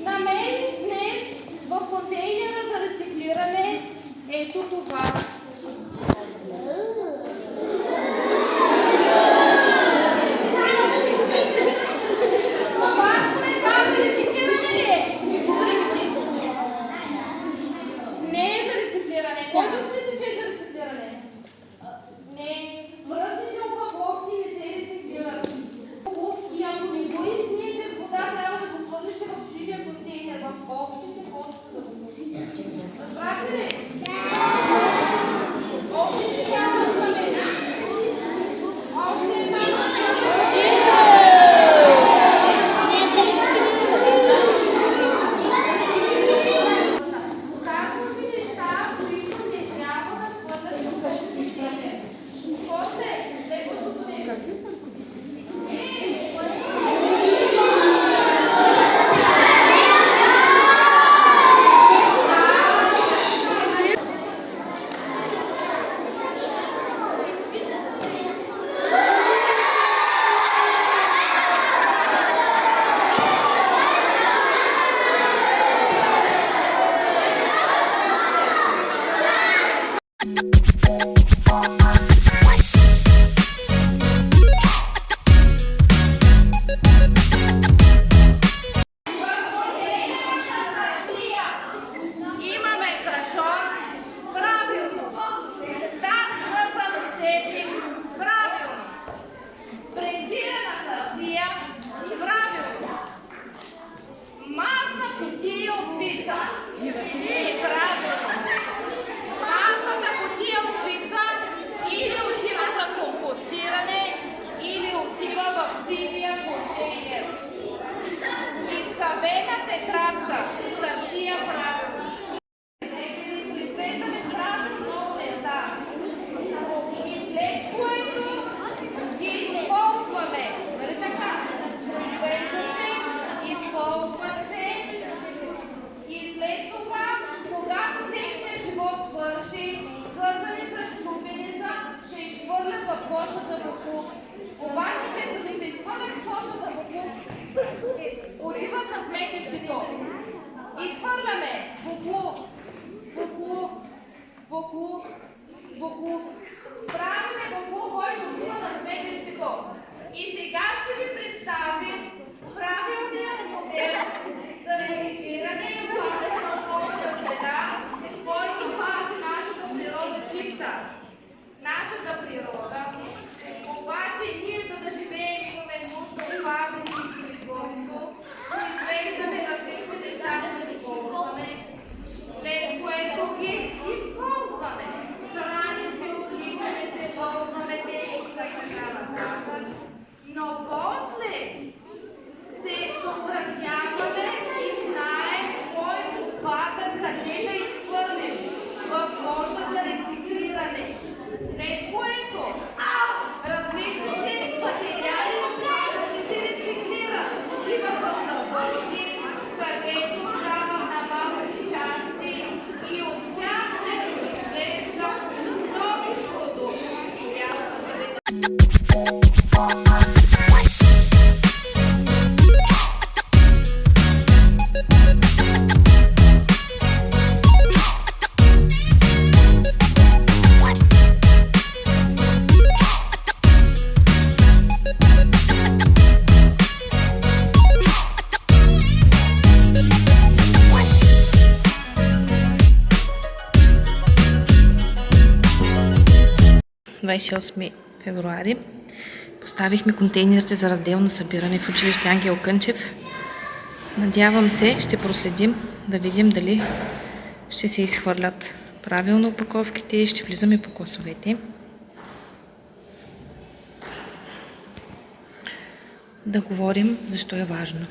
Намерих днес в контейнера за рециклиране ето това. Изхабена тетрадка, хартия правилно. Произвеждаме страшно много неща. И след което ги използваме. Нали така? Произвеждаме, използват се. И след това, когато техният живот свърши, скъсани са, счупени са, се изхвърлят в коша за боклук. Обаче след като се изхвърлят в коша за боклук, отиват на сметището. Изхвърляме боклук, боклук, боклук, боклук. Правиме боклук, който отива на сметището. И сега ще ви представим правилния модел за рециклиране и опазване на околната среда, който пази нашата природа чиста. Нашата природа. Обаче ние, за да живеем, имаме нужда от паметни производство, произвеждаме различни неща, които използваме, след което ги използваме. Храним се, обличаме се, ползваме техника и така нататък. Но после се съобразяваме и знаем кой отпадък къде да изхвърлим в коша за рециклиране. След което различните материали се рециклират, отиват в заводи, където стават на малки части и от тях се произвеждат нови продукти. 28 февруари. Поставихме контейнерите за разделно събиране в училище Ангел Кънчев. Надявам се, ще проследим да видим дали ще се изхвърлят правилно опаковките и ще влизаме по класовете. Да говорим защо е важно.